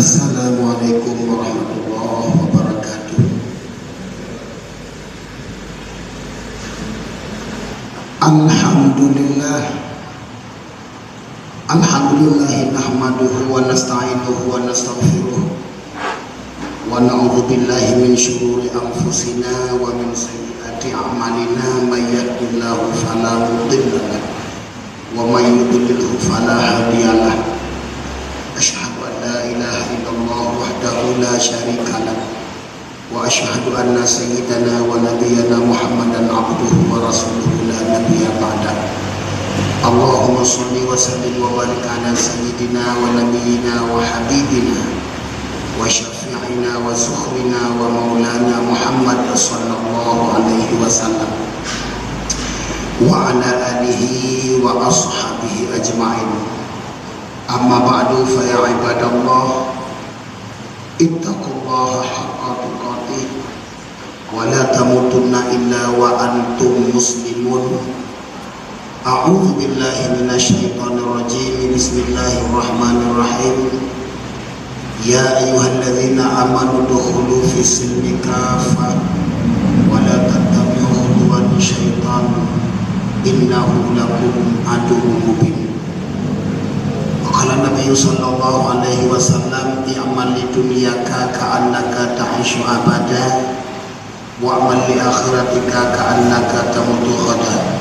Assalamualaikum warahmatullahi wabarakatuh. Alhamdulillah nahmaduhu wa nasta'inuhu wa nastaghfiruh wa na'udzu billahi min shururi anfusina wa min sayyiati a'malina may yahdihillahu fala mudilla lahu wa may yudlilhu fala hadiyalah. Asyhadu an la ilaha illallah wahdahu la syarika lahu wa asyhadu anna sayyidana wa nabiyyana Muhammadan abduhu wa rasuluhu la nabiyya ba'dahu. Allahumma sholli wa sallim wa barik ala sayyidina wa nabiyyina wa habibina wa syafi'ina wa zukhrina wa maulana Muhammad sallallahu alaihi wasallam wa ala alihi wa ashabihi ajma'in. Amma ba'du, fa ya ibadallah ittaqullaha haqqa tuqatih wa la tamutunna illa wa antum muslimun. A'udzu billahi minasyaitonir rajim. Bismillahirrahmanirrahim. Ya ayyuhalladzina amanu dukhulu fis silmi kaffah wa la tattabi'u khutuwati syaitan innahu lakum aduwwun mubin. Qala Nabi sallallahu alaihi wasallam, i'mal li dunyaka ka'annaka ta'ishu abada wa amal li akhiratika ka'annaka tamutu ghadan.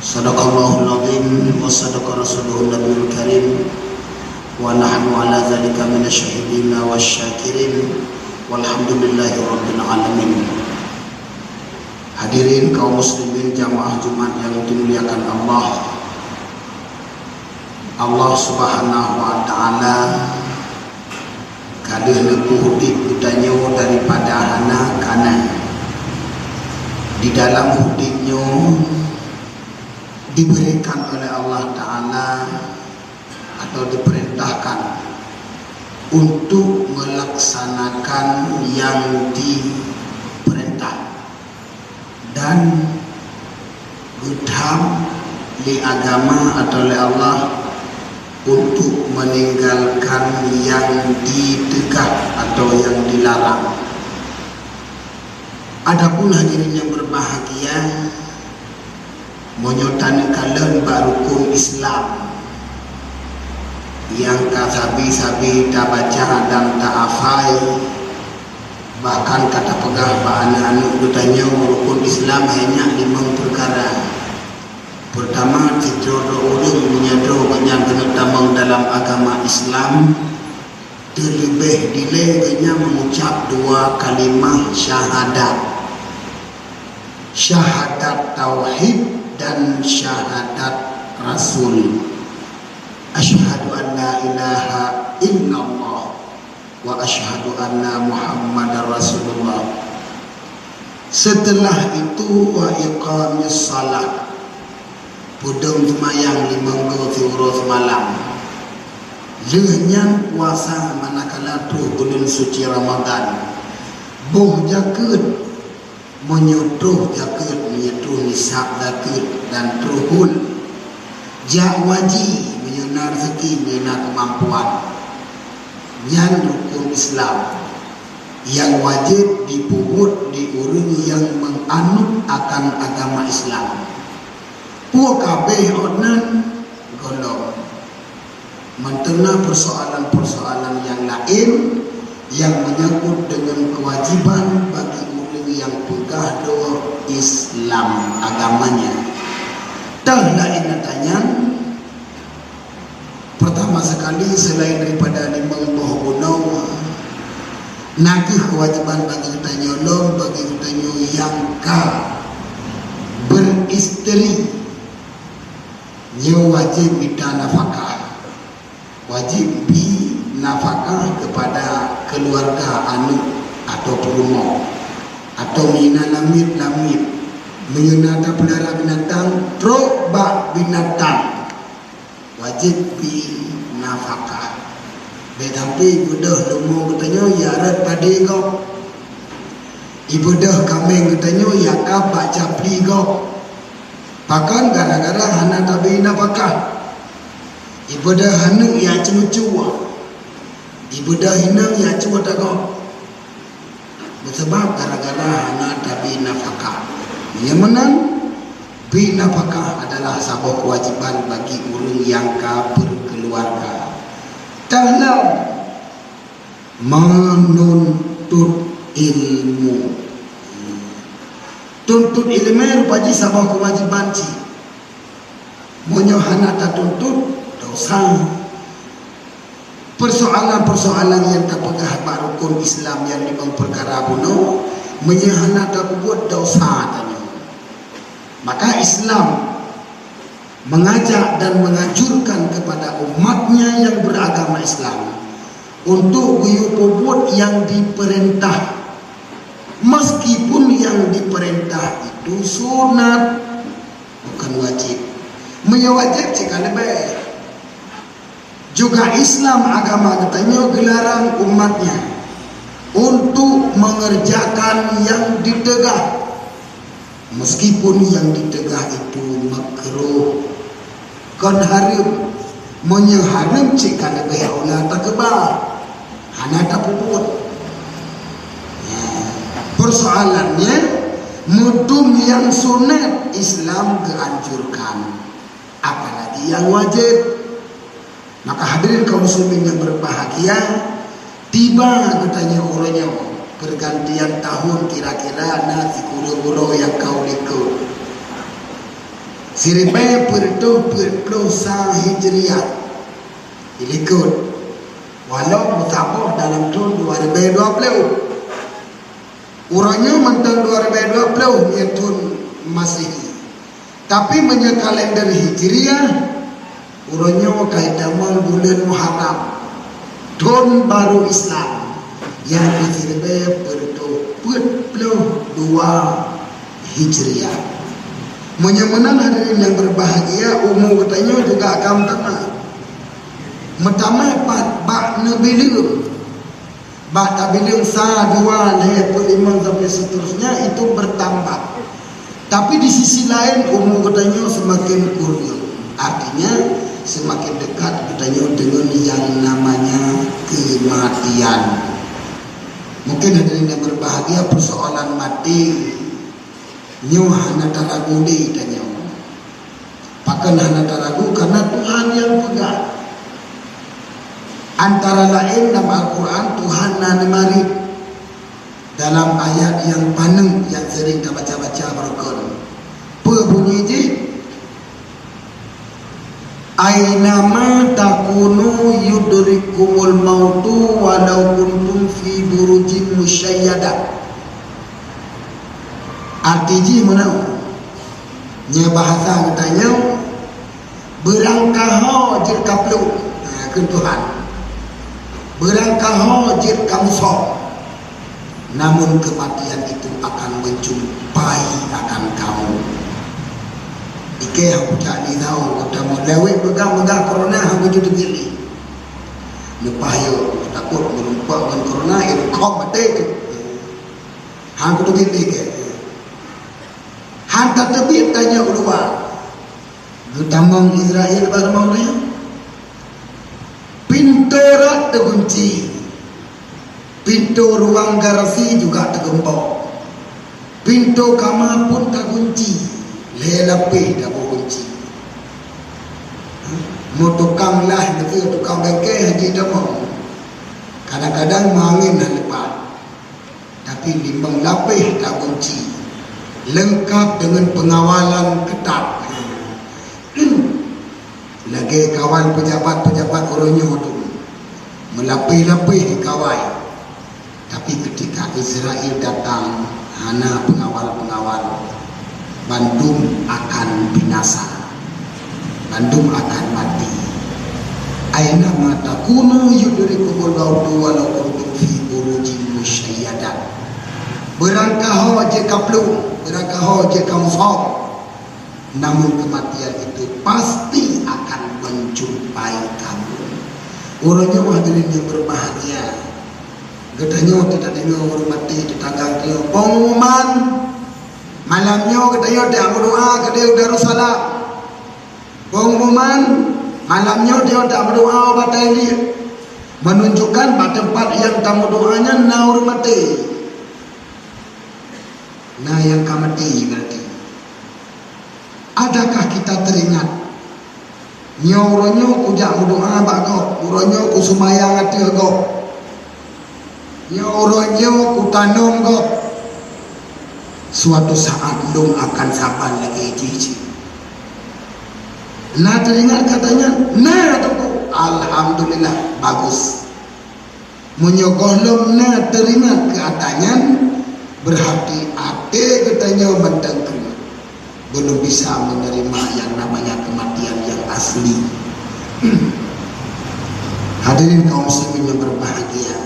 Sadaqallahul azim wa sadaqa rasuluhun nabiyul karim wa nahnu ala dzalika minasyahidin wasyakirin walhamdulillahi rabbil alamin. Hadirin kaum muslimin jamaah Jumat yang dimuliakan Allah. Allah Subhanahu wa taala kadeh leupuh ditanya daripada hana kana di dalam hudiknya diberikan oleh Allah Ta'ala atau diperintahkan untuk melaksanakan yang diperintah dan gudham li agama atau oleh Allah untuk meninggalkan yang ditegak atau yang dilarang. Adapun hadirin yang berbahagia, menyotani kalian rukun Islam yang sabi-sabi tak baca dan tak hafal, bahkan kata pegah anak-anak bertanya rukun Islam hanya 5 perkara. Pertama, tiada orang menyadar yang kena tamang dalam agama Islam, terlebih dilebihnya mengucap 2 kalimah syahadat, syahadat tauhid dan syahadat Rasul. Asyhadu an la ilaha illallah wa asyhadu anna Muhammadar Rasulullah. Setelah itu wa iqamis salat, pudung semayang 5 zuhur malam, lehnyan puasa manakala tu bulan suci Ramadan, boh jaket menyutuh jaket, menyutuh nisab jaket dan truhul jak wajib menyunar rezeki, menyunar kemampuan. Yang rukun Islam yang wajib dipungut di orang yang menganut akan agama Islam. Puak kabeh onan golong mentena persoalan-persoalan yang lain yang menyangkut dengan kewajiban bagi yang pegah doa Islam agamanya. Dan lain tanya, pertama sekali selain daripada 5 guna, nagih kewajiban bagi kita nyolong, bagi kita yang beristri, wajib minta nafkah, wajib bi nafkah kepada keluarga anak atau rumah, atau mina lamit menyunata pelihara binatang, trobak binatang, wajib bi nafkah. Tetapi budak lumur katanya ya rat padi kau, ibu dah kambing katanya ya kau baca pli kau. Bahkan gara-gara hana tabi nafkah, ibu dah hanu ya cenucua. ibadah hinang ya cuma tak kau. Sebab gara-gara hana tabi nafkah. Yang menang bi nafkah adalah sebuah kewajiban bagi orang yang berkeluarga dalam menuntut ilmu. Tuntut ilmu bagi sebuah kewajiban ci. Monyo hana tak tuntut dosa. Persoalan-persoalan yang tak pegah rukun Islam yang dimang perkara bunuh menyahana tak buat dosa tanya. Maka Islam mengajak dan menganjurkan kepada umatnya yang beragama Islam untuk buat yang diperintah, meskipun yang diperintah itu sunat bukan wajib. Menyawajib jika lebih. Juga Islam agama katanya gelarang umatnya untuk mengerjakan yang ditegah, meskipun yang ditegah itu makruh. Kan haram menyeharam jika lebih Allah tak kebal hana tak puput. Persoalannya mudum yang sunat Islam keanjurkan, apalagi yang wajib. Maka hadirin kaum muslimin yang berbahagia, tiba katanya orangnya pergantian tahun kira-kira nanti guru-guru yang kau ikut. Siribai perdosa hijriah ikut. Walau mutabah dalam tahun 2020. Orangnya mantan 2020 ya tahun Masehi. Tapi menye kalender hijriah urangnya kaitamang bulan Muharram tahun baru Islam yang diserbe perdo 42 Hijriah. Menyemenan hadirin yang berbahagia, umur katanya juga akan metama bak nebilung bak tabiling sa 2 5 sampai seterusnya itu bertambah. Tapi di sisi lain umur katanya semakin kurang. Artinya semakin dekat katanya dengan yang namanya kematian. Mungkin hadirin yang berbahagia, persoalan mati nyo hana taragu di tanya. Pakan hana taragu karena Tuhan yang pegang. Antara lain dalam Al-Quran Tuhan nanimari dalam ayat yang paneng yang sering kita baca-baca berkon. Berbunyi je Ainama takunu yudrikumul mautu walau kuntum fi burujin musyayyadah. Arti mana? Nya bahasa katanya berangkah jir kaplu ke Tuhan. Berangkah jir kamu sok. Namun kematian itu akan menjumpai akan kamu. Ike aku cari tahu kata mau lewat pegang corona aku jadi gini. Lepas yo takut merumpak dengan corona itu kau mati tu. Hang tu gini ke. Hang tak terbit tanya keluar. Getamang Israel baru mau dia. Pintu rat terkunci. Pintu ruang garasi juga tergembok. Pintu kamar pun terkunci. Lelapi tak berkunci. Mau tukang lah, tukang bengkel haji tak mau. Kadang-kadang mangin dah lepas. Tapi limbang lapih tak kunci. Lengkap dengan pengawalan ketat. Lagi kawan pejabat-pejabat orangnya tu melapih-lapih kawai. Tapi ketika Israel datang, hana pengawal-pengawal, Bandung akan binasa. Bandung akan mati. Aina mata kuno yudrikumul mautu walau kuntum fi burujin musyayyadah. Berangkah je kaplu, berangkah je kamu sok. Namun kematian itu pasti akan menjumpai kamu. Orangnya hadirin yang berbahagia. Katanya tidak dengar orang mati tetangga dia. Pengumuman malamnya katanya dia berdoa ke dia Darussalam. Pengumuman malamnya dia tak berdoa batai dia. menunjukkan pada tempat yang kamu doanya na hormati. Nah yang kamati berarti. Adakah kita teringat nyoronyo kujak doa bago, uronyo ku sumayang ati go, nyoronyo ku tanam go. Suatu saat dong akan saban lagi cici. Nah teringat katanya, nah tuh alhamdulillah bagus. Menyogoh nah teringat katanya berarti ate katanya mentengkan. Belum bisa menerima yang namanya kematian yang asli. Hadirin kaum muslimin yang berbahagia,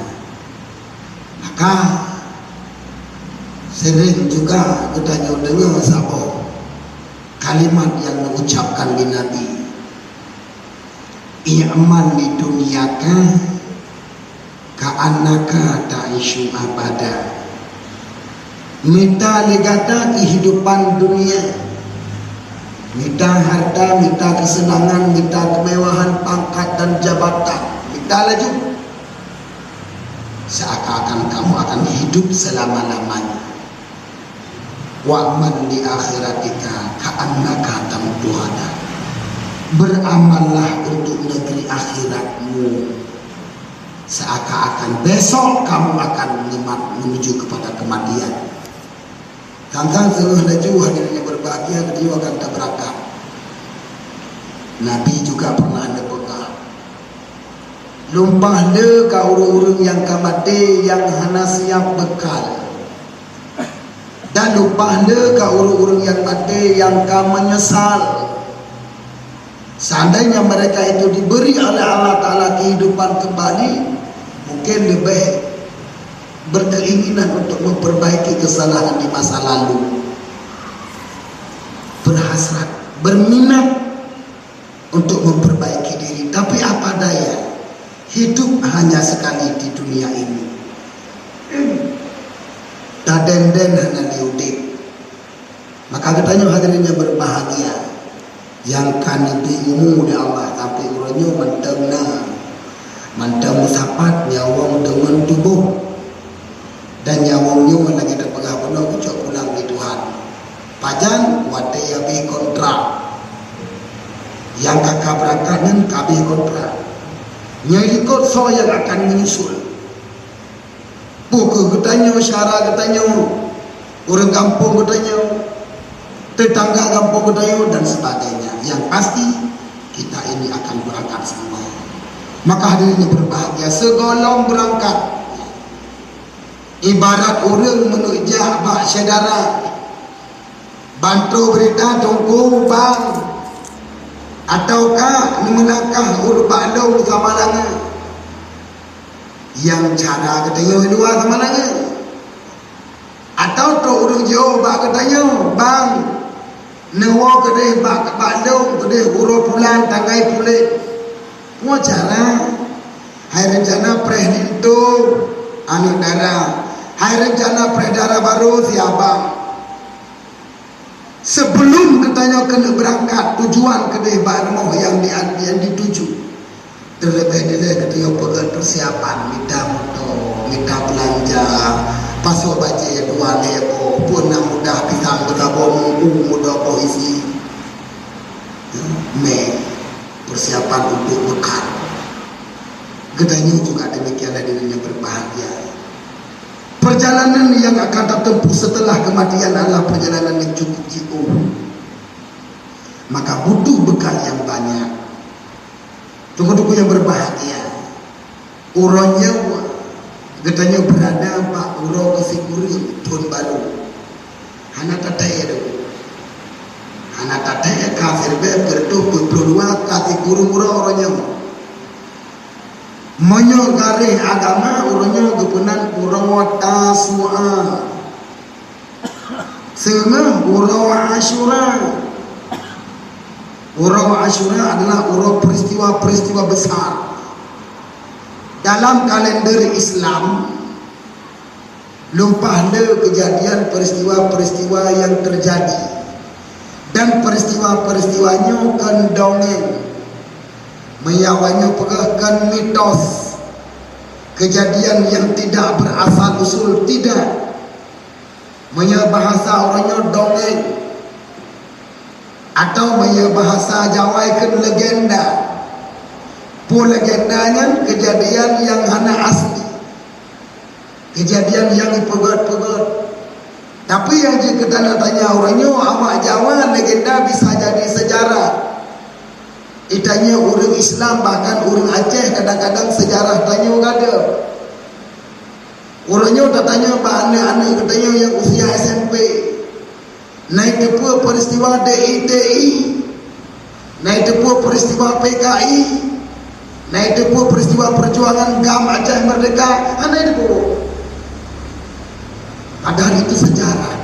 maka sering juga kita dengar sabo kalimat yang mengucapkan di Nabi, i'mal di dunyaka ka'annaka ta'ishu abada. Minta legata kehidupan dunia, minta harta, minta kesenangan, minta kemewahan, pangkat dan jabatan, minta laju. Seakan-akan kamu akan hidup selama-lamanya. Wa'man di akhiratika ka'annaka tamtuhana. Beramallah untuk negeri akhiratmu seakan-akan besok kamu akan menuju kepada kematian. Kangkang seluruh laju hadirnya berbahagia kedua akan berangkat. Nabi juga pernah berpegang. Lumpah le ka urung-urung yang kamate yang hana siap bekal. Dan lumpah le ka urung-urung yang mati yang ka menyesal. Seandainya mereka itu diberi oleh Allah Ta'ala kehidupan kembali, mungkin lebih berkeinginan untuk memperbaiki kesalahan di masa lalu, berhasrat, berminat untuk memperbaiki diri. Tapi apa daya, hidup hanya sekali di dunia ini. Taden-den hanya diudik. Maka katanya hadirin yang berbahagia, yang kan bingung di Allah tapi uranyo manteng musapat nyawang dengan tubuh. Dan nyawangnya lagi terpegang penuh kucuk pulang di Tuhan. Pajan wadaya bi kontrak. Yang kakak berangkatkan kabih kontrak. Nyerikot so yang akan menyusul. Buku katanya, syara katanya, orang kampung katanya, tetangga kampung katanya dan sebagainya. Yang pasti kita ini akan berangkat semua. Maka hadirin berbahagia, segolong berangkat. Ibarat orang menuju bak saudara, bantu berita tunggu bang, ataukah melangkah urbak long sama langa, yang cara katanya luar sama langa, atau tu orang jauh bak katanya bang, nawa kedai bak long kedai urut pulang tanggai pulik, semua cara, hai rencana presiden tu anu darah. Hai rencana peredaran baru siapa? Sebelum katanya kena berangkat tujuan kedai barmo yang dituju, terlebih dahulu katanya pegang persiapan, minta motor, minta belanja, pasal baca dua lebo, pun mudah pisang bertabung, mudah isi, persiapan untuk bekal. Katanya juga demikianlah dirinya berbahagia. Perjalanan yang akan tertempuh setelah kematian adalah perjalanan yang cukup jauh. Maka butuh bekal yang banyak. Tunggu-tunggu yang berbahagia. Uronya katanya berada Pak Uro kesikuri Tun Baru. Hana tataya dulu. Hana tataya kafir bertuh berdua kasikuri Uro uronya. Menyogari agama urunyo gepunan urawa tasua sengah urawa asyura. Urawa asyura adalah urawa peristiwa-peristiwa besar dalam kalender Islam. Lumpah le kejadian peristiwa-peristiwa yang terjadi dan peristiwa-peristiwanya kan dongeng, menyawanya pegahkan mitos kejadian yang tidak berasal usul, tidak. Maya bahasa orangnya dongeng atau maya bahasa Jawa ikan legenda. Pu legendanya kejadian yang hana asli, kejadian yang dipegat-pegat. Tapi yang jika tanya orangnya awak Jawa legenda bisa jadi sejarah. Itanya orang Islam bahkan orang Aceh kadang-kadang sejarah tanya ada. Orangnya tak tanya anak-anak katanya yang usia SMP. Naik tepuk peristiwa DITI, naik tepuk peristiwa PKI, naik tepuk peristiwa perjuangan GAM Aceh Merdeka, naik tepuk. Padahal itu sejarah.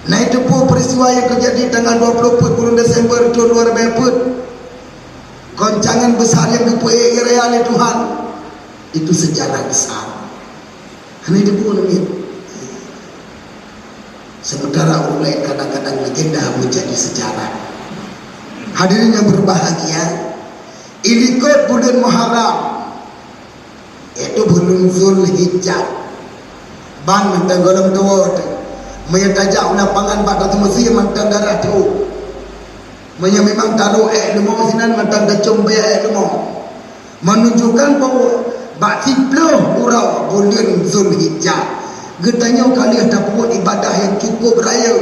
Naik tepuk peristiwa yang terjadi tanggal 24 bulan Desember tahun 2004. Goncangan besar yang dipuai oleh Tuhan. Itu sejarah besar. Naik tepuk namanya. Sementara oleh kadang-kadang legenda menjadi sejarah. Hadirin yang berbahagia, ilikot bulan Muharram, yaitu bulan Zulhijjah. Ban mentang golong tua tu menyertajak lapangan pada tu mesti mentang darah tu menya memang taruh lemau sinan mentang decum be lemau menunjukkan bahawa bak 10 urau bulan Zulhijjah getanya kali ada buat ibadah yang cukup raya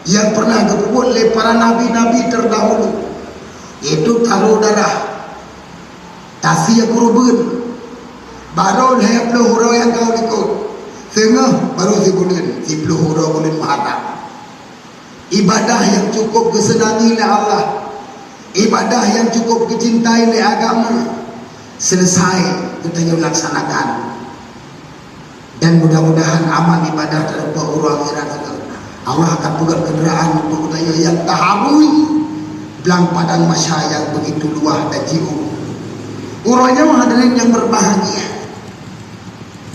yang pernah dibuat oleh para nabi-nabi terdahulu, iaitu taruh darah, tasiyah kurban, baru 20 hurau yang kau ikut, setengah baru sebulan 10 hurau bulan Muharram. Ibadah yang cukup kesenangi oleh Allah, ibadah yang cukup kecintai oleh agama, selesai kita laksanakan. Dan mudah-mudahan amal ibadah terhadap orang akhirat Allah akan pegang kenderaan untuk kita yang tahabui belang padang masya yang begitu luas dan jiwa. Uranya hadirin yang berbahagia,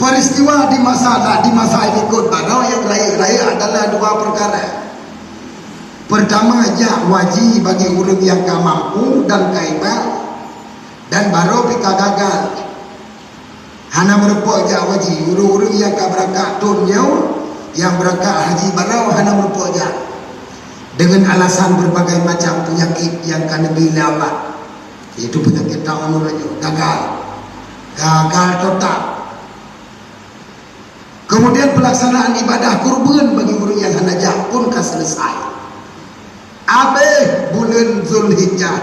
peristiwa di masa ini ikut badau yang raya adalah dua perkara. Pertama aja wajib bagi orang yang gak mampu dan kaibat, dan baru pika gagal. Hana merupuk aja wajib orang yang gak berangkat dunia, yang berangkat haji barau hana merupuk aja dengan alasan berbagai macam penyakit yang kan bila Allah. Itu penyakit tahun gagal total. Kemudian pelaksanaan ibadah kurban bagi orang yang hanajah pun kan selesai. Habis bulan Zulhijjah,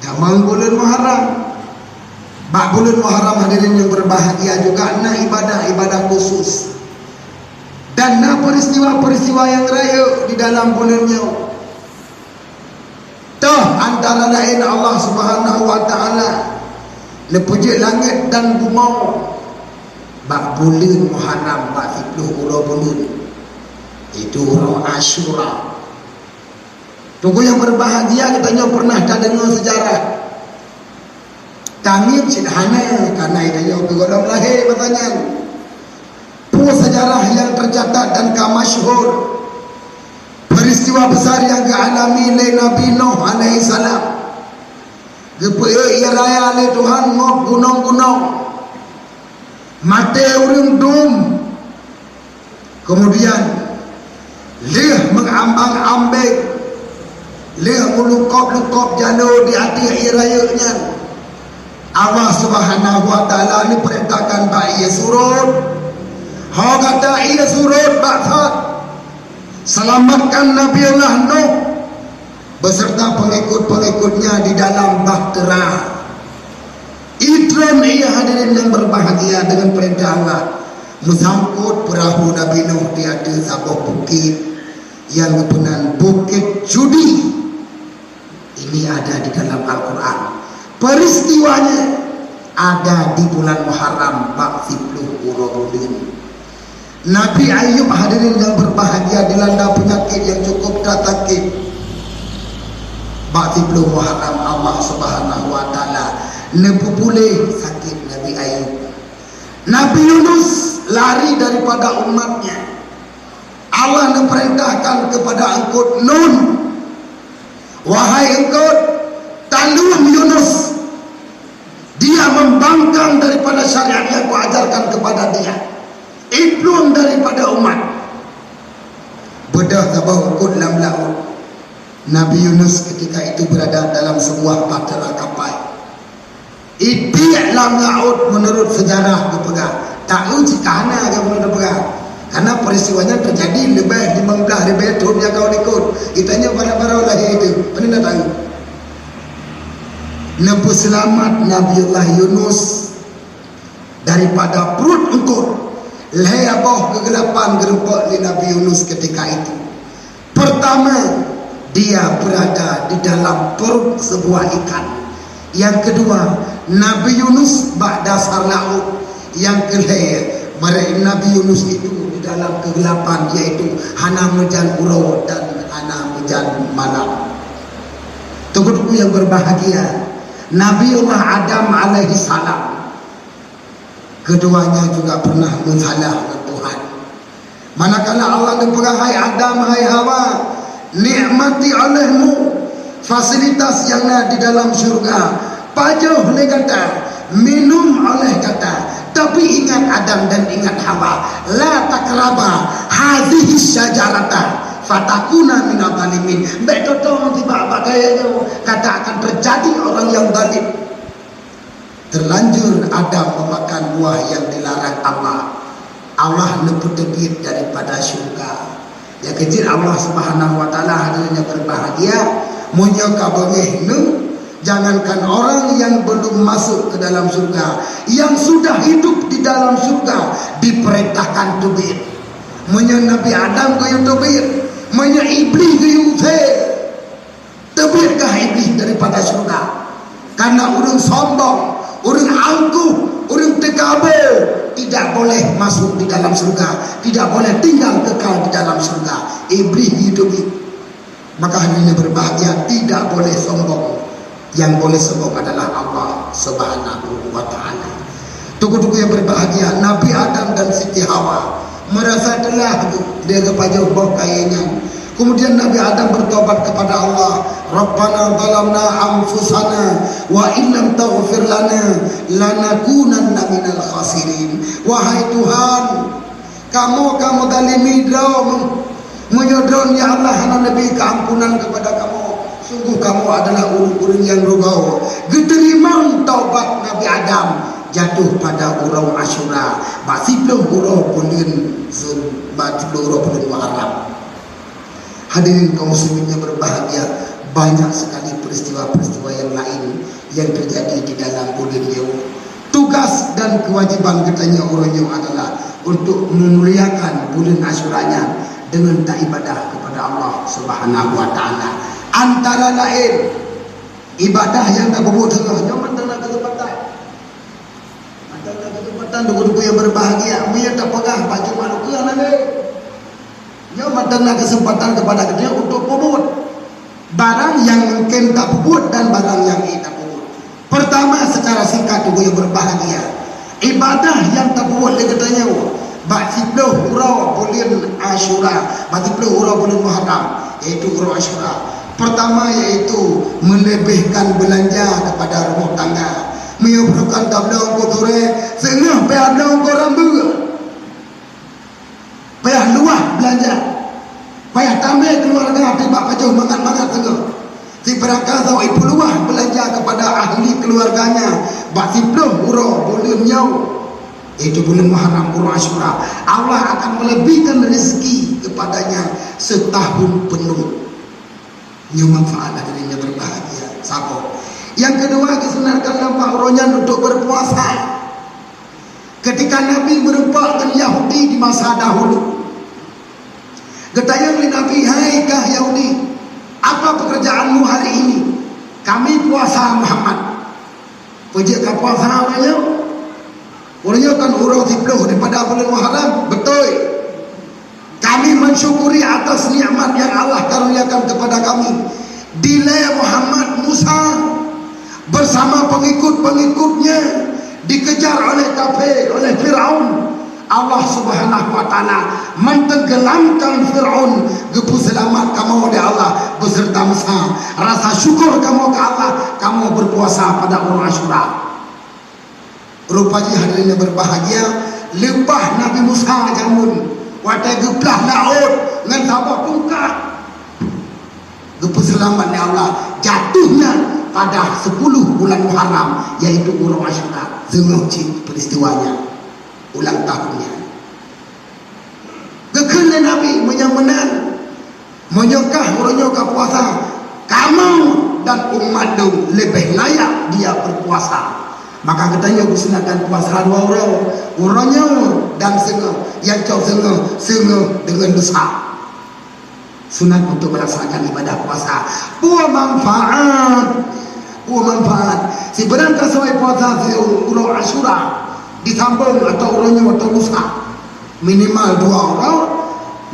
damang bulan Muharram. Bak bulan Muharram hadirin yang berbahagia juga na ibadah khusus. Dan na peristiwa-peristiwa yang raya di dalam bulannya. Toh antara lain Allah Subhanahu wa taala lepujik langit dan bumi. Bak bulan Muharram, bak 10 urau bulan, itu urau Asyura. Tunggu yang berbahagia, katanya pernah tak dengar sejarah Tangib sederhana karena idanya kegodam lahir bertanya. Pun sejarah yang tercatat dan masyhur, peristiwa besar yang dialami oleh Nabi Nuh alaihi salam. Gepai ia raya oleh Tuhan ngop gunung-gunung. Mate urang dum. Kemudian leh mengambang-ambek, leh melukop-lukop jalur di hati rayanya. Allah Subhanahu wa taala ni perintahkan baik surut. Ha kata ia surut baksat. Selamatkan Nabi Allah Nuh beserta pengikut-pengikutnya di dalam bahtera. Itran ia hadirin yang berbahagia dengan perintah Allah mensangkut perahu Nabi Nuh di atas sebuah bukit yang benar bukit Judi. Ini ada di dalam Al-Quran. Peristiwanya ada di bulan Muharram 40 bulan. Nabi Ayub hadirin yang berbahagia dilanda penyakit yang cukup sakit. 40 Muharram Allah Subhanahu wa taala nepupule sakit Nabi Ayub. Nabi Yunus lari daripada umatnya. Allah memerintahkan kepada angkut Nun, wahai angkut, tandum Yunus. Dia membangkang dari Allah ajarkan kepada dia. Ibnu daripada umat. Bedah tabau ukut lam laut. Nabi Yunus ketika itu berada dalam sebuah bahtera kapal. Idiak lam laut menurut sejarah dipegang. Tak tahu jika mana yang menurut pegang. Karena peristiwanya terjadi lebih 15 tahun yang kau ikut. Itanya para-para lahir itu. Pernah tahu? Nabi selamat Nabiullah Yunus daripada perut engkut. Lehabah kegelapan gerempok di Nabi Yunus ketika itu. Pertama, dia berada di dalam perut sebuah ikan. Yang kedua, Nabi Yunus bak dasar laut. Yang kedua, Nabi Yunus itu di dalam kegelapan, yaitu hana mejan urau dan hana mejan malam. Tunggu-tunggu yang berbahagia, Nabiullah Adam alaihi salam, keduanya juga pernah mensalah ke Tuhan. Manakala Allah berpegang, hai Adam, hai Hawa, nikmati olehmu fasilitas yang ada di dalam syurga. Pajuh ni kata, minum oleh kata. Tapi ingat Adam dan ingat Hawa, la takraba hadhihi syajarata fatakuna minal zalimin. Baik totong tiba bagainya kata akan terjadi orang yang zalim. Terlanjur Adam memakan buah yang dilarang Allah. Allah neput terbit daripada syurga. Yang kecil Allah Subhanahu wa taala hadirnya berbahagia munyoka bengih nu. Jangankan orang yang belum masuk ke dalam surga, yang sudah hidup di dalam surga diperintahkan tubir. Menyo Nabi Adam kaya tubir, menyo iblis kaya tubir kah iblis daripada surga. Karena orang sombong, orang angkuh, orang tekabur tidak boleh masuk di dalam surga, tidak boleh tinggal kekal di dalam surga. Iblis hidup. Maka hanya berbahagia, tidak boleh sombong. Yang boleh sombong adalah Allah Subhanahu wa ta'ala. Tunggu-tunggu yang berbahagia, Nabi Adam dan Siti Hawa merasa telah dia kepada bau kayanya. Kemudian Nabi Adam bertobat kepada Allah. Rabbana zalamna anfusana wa illam taghfir lana lanakunanna minal khasirin. Wahai Tuhan, kamu zalimi dom menyodron ya Allah hana nabi keampunan kepada kamu. Sungguh kamu adalah urung-urung yang rugau. Diterima taubat Nabi Adam, jatuh pada urau Asyura. Basibloh urau pulin zul, basibloh urau pulin Muharram. Hadirin kaum muslimin yang berbahagia, banyak sekali peristiwa-peristiwa yang lain yang terjadi di dalam bulan Nyew. Tugas dan kewajiban katanya orang Nyew adalah untuk memuliakan bulan Asyuranya dengan tak ibadah kepada Allah Subhanahu wa ta'ala. Antara lain ibadah yang tak berbuat tengah mantan kesempatan duku-duku yang berbahagia dia tak pegang baju malu ke anak dia mantan kesempatan kepada dia untuk berbuat barang yang mungkin tak berbuat dan barang yang tak berbuat. Pertama, secara singkat duku yang berbahagia, ibadah yang tak berbuat dia katanya Batibloh urau bulan Asyura, batibloh urau bulan Muharram, yaitu urau Asyura. Pertama yaitu melebihkan belanja kepada rumah tangga. Menyuruhkan tabla ongko sore, sengah payah tabla ongko rambu. Payah luah belanja. Payah tambah keluarga tiba kacau mangat-mangat tengah. Si berangkat tahu ibu luah belanja kepada ahli keluarganya. Batibloh urau bulan Nyew, itu bulan Muharram urau Asyura. Allah akan melebihkan rezeki kepadanya setahun penuh. Yang manfaat darinya berbahagia. Satu. Yang kedua, disunahkan nampak rohnya untuk berpuasa. Ketika Nabi berempat dengan Yahudi di masa dahulu, getayang oleh Nabi, hai kah Yahudi, apa pekerjaanmu hari ini? Kami puasa Muhammad. Pujikan puasa orangnya. Orangnya kan urau tiploh daripada bulan Muharram. Betul. Kami mensyukuri atas nikmat yang Allah karuniakan kepada kami. Bila Muhammad Musa bersama pengikut-pengikutnya dikejar oleh kafir, oleh Fir'aun, Allah Subhanahu wa ta'ala mentenggelamkan Fir'aun. Gepu selamat kamu oleh Allah beserta Musa. Rasa syukur kamu ke Allah, kamu berpuasa pada urau Asyura. Rupanya hadirin yang berbahagia, lebah Nabi Musa jamun watai geblah laut dengan sabah tungkak selamat ya Allah jatuhnya pada 10 bulan Muharram, yaitu Urang Asyura. Zengoci peristiwanya ulang tahunnya. Gekele Nabi menyamenan menyokah urangnya puasa kamu dan umat lebih layak dia berpuasa. Maka katanya gunakan puasa 2 orang, orangnya dan yang jauh dengan dosa. Sunat untuk melaksanakan ibadah puasa. Buah manfaat. Si berangkat sampai puasa si Urang Asyura disambung atau orangnya atau dosa. Minimal 2 orang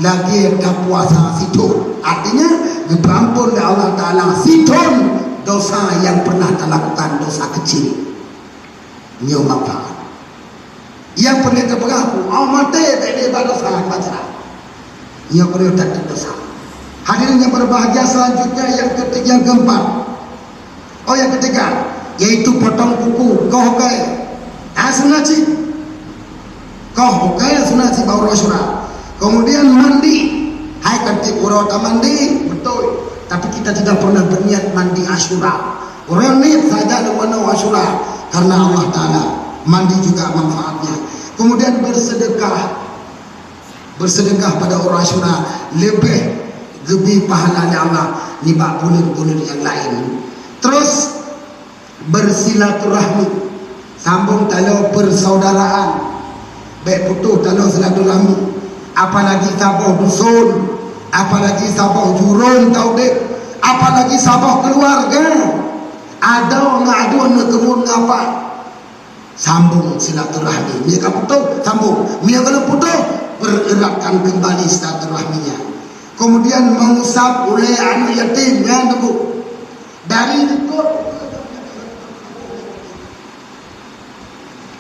lagi ada puasa situ. Artinya diampun oleh Allah Ta'ala situn dosa yang pernah terlakukan, dosa kecil. Nyo manfaat. Yang pernah terpengaruh, mati dari dosa baca. Nyo pernah tak dosa. Hadirin yang berbahagia, selanjutnya yang ketiga, yang keempat. Yang ketiga, yaitu potong kuku. Kau hokai, sunat sih. Kau hokai sunat sih Urang Asyura. Kemudian mandi. Hai ketik urang mandi, betul. Tapi kita tidak pernah berniat mandi Asyura. Orang niat saja dengan Asyura. Karena Allah Ta'ala mandi juga manfaatnya. Kemudian bersedekah pada Urang Asyura lebih pahala Allah nibak bulan-bulan yang lain. Terus bersilaturahmi, sambung tali persaudaraan, baik putus tali silaturahmi, apalagi sabah dusun, apalagi sabah jurun tau dek, apalagi sabah keluarga. Ada ngadu nak kebun ngapa? Sambung silaturahmi. Mia kalau putus sambung. Mia kalau putus bereratkan kembali silaturahminya. Kemudian mengusap oleh anak yatim yang tebu dari itu.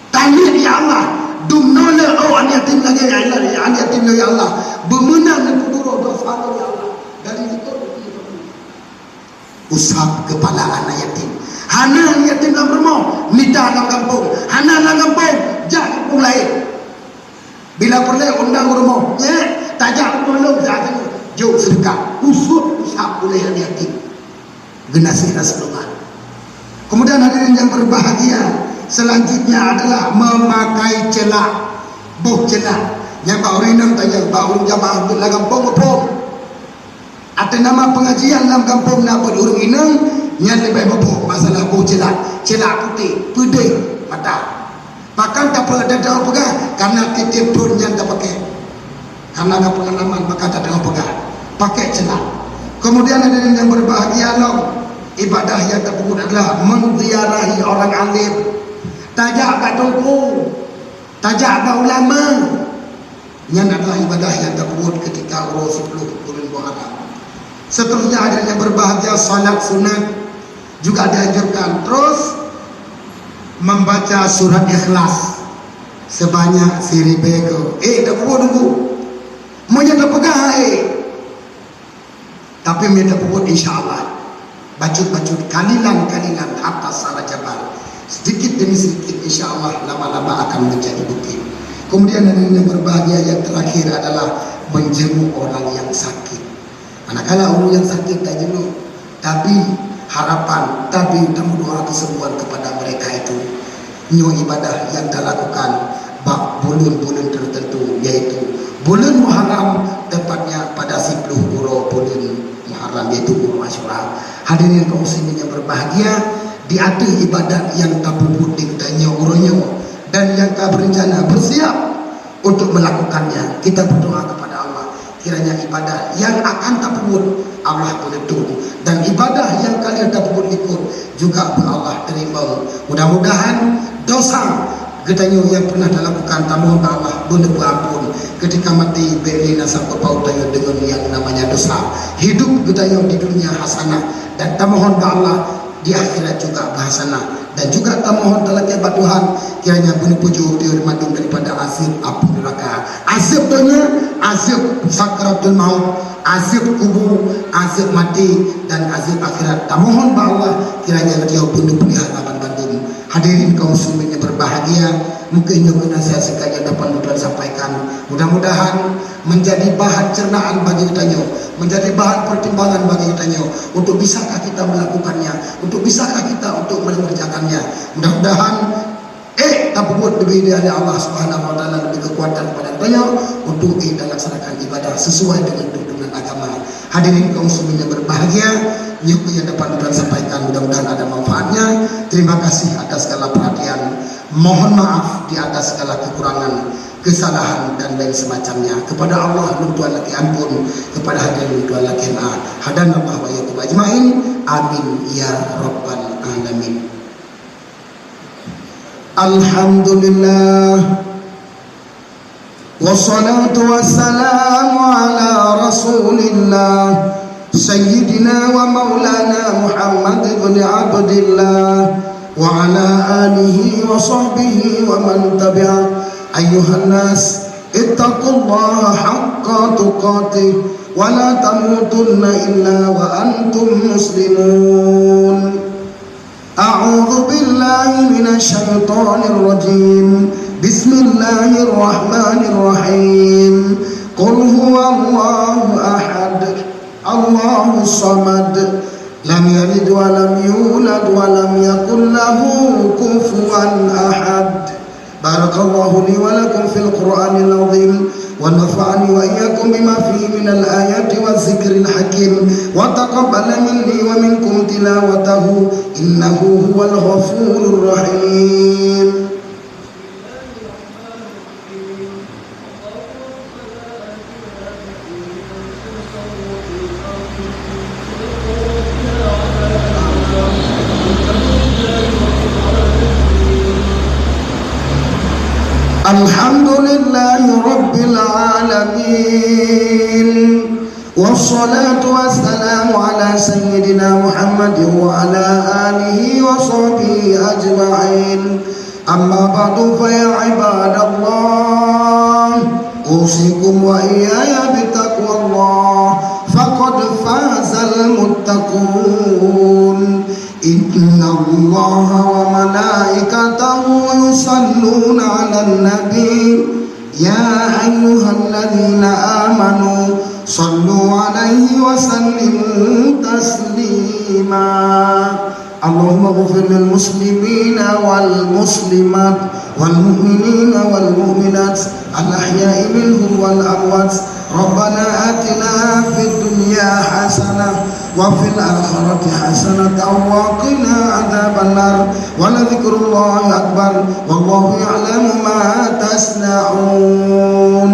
Tanya ya Allah, dumnole anak yatim lagi ya Allah, anak yatim ya Allah. Bemenang dan kubur dosa ya Allah. Dari itu usap kepala anak yatim. Hana anak yatim dalam rumah, minta dalam kampung. Hana dalam kampung, jak kampung lain. Bila perlu undang rumah, tajak tolong saja. Jauh sedekah, usap oleh anak yatim. Generasi Rasulullah. Kemudian hadirin yang berbahagia, selanjutnya adalah memakai celak, buh celak. Yang bau rinam tanya, bau jamaah dalam kampung apa? Ada nama pengajian dalam kampung nak berurung inang yang lebih mabuk masalah bau celak putih, pedih mata. Bahkan tak pernah ada orang pegang karena titip pun yang tak pakai. Karena ada pengalaman maka tak ada orang pegang. Pakai celak. Kemudian ada yang berbahagia loh. Ibadah yang tersebut adalah menziarahi orang alim. Tajak kat tungku, tajak kat ulama. Yang adalah ibadah yang tersebut ketika urus 10 bulan Muharram. Seterusnya ada yang berbahagia salat sunat juga dianjurkan. Terus membaca surat Ikhlas sebanyak 1000 kali. Tak perlu nunggu. Mau jangan pegang tapi minta puput insyaAllah bacut-bacut kalilan atas salah jabal sedikit demi sedikit insyaAllah lama-lama akan menjadi bukti. Kemudian yang berbahagia yang terakhir adalah menjenguk orang yang sakit. Manakala orang yang sakit tak jenguk, tapi harapan, tapi doa kesembuhan kepada mereka itu nyo ibadah yang dilakukan bak bulan-bulan tertentu, yaitu bulan Muharram, tepatnya pada 10 bulan Muharram, yaitu Urang Asyura. Hadirin kaum muslimin yang berbahagia, diada ibadat yang terpuput di tanya orangnya dan yang tak berencana bersiap untuk melakukannya. Kita berdoa kepada Allah kiranya ibadah yang akan terpuput Allah menentu, dan ibadah yang kalian terpuput ikut juga Allah terima. Mudah-mudahan dosa getanyo yang pernah dilakukan tamu Allah benar ampun ketika mati beri nasab berpautannya dengan yang namanya dosa. Hidup getanyo di dunia hasanah dan tamohon Allah di akhirat juga hasanah, dan juga tamohon dalam kebat Tuhan kiranya benar puju dihormatkan daripada azab api neraka, azab dunia, azab sakratul maut, azab kubur, azab mati, dan azab akhirat. Tamohon Allah kiranya dia benar pelihara Bandung. Hadirin kaum muslimin yang berbahagia. Mungkin yang saya sekalian dapat Tuhan sampaikan, mudah-mudahan menjadi bahan cernaan bagi kita, menjadi bahan pertimbangan bagi kita, untuk bisakah kita melakukannya, untuk bisakah kita untuk mengerjakannya. Mudah-mudahan tabut lebih dari Allah Subhanahu wa taala, lebih kekuatan pada kita untuk kita laksanakan ibadah sesuai dengan tuntunan agama. Hadirin kaum muslimin yang berbahagia, yang dapat Tuhan sampaikan mudah-mudahan ada manfaatnya. Terima kasih atas segala perhatian. Mohon maaf di atas segala kekurangan, kesalahan dan lain semacamnya. Kepada Allah Tuhan laki ampun, kepada hadirin Tuhan laki maaf. Hadanallahu wa iyyakum ajmain. Amin ya rabbal alamin. Alhamdulillah, wassalatu wassalamu ala rasulillah, sayyidina wa maulana Muhammad ibn Abdillah wa ala alihi wa sahbihi wa man tabi'ah. Ayyuhan nas, ittaqullaha haqqa tuqatih wa la tamutunna illa wa antum muslimun. A'udzu billahi minasy syaithanir rajim. Bismillahir rahmanir rahim. Qul huwallahu ahad, Allahus samad, lam yalid wa lam yulad wa lam yakul lahu kufuwan ahad. Barakallahu li wa lakum fil Qur'anil azim, wa nafa'ani wa iyyakum bima fihi minal ayati waz zikril hakim, wa taqabbala minni wa minkum tilawatahu innahu huwal ghafurur rahim. Alhamdulillahi rabbil alamin, wassalatu wassalamu ala sayyidina Muhammad wa ala alihi wa sahbihi ajma'in. Amma ba'du, fa ya ibadallah, usikum wa iyaya bitaqwallah, faqad fazal muttaqun. Inna Allaha wa malaikatahu yusalluna 'alan nabi, ya ayyuhalladzina amanu sallu 'alaihi wa sallimu taslima. Allahumma ighfir lil muslimina wal muslimat wal mu'minina wal mu'minat al ahya'i minhum wal amwat. Rabbana atina fid dunya hasanah wa fil akhirati hasanah wa qina adzabannar. Wa la dzikrullahi akbar wallahu ya'lamu ma tasna'un.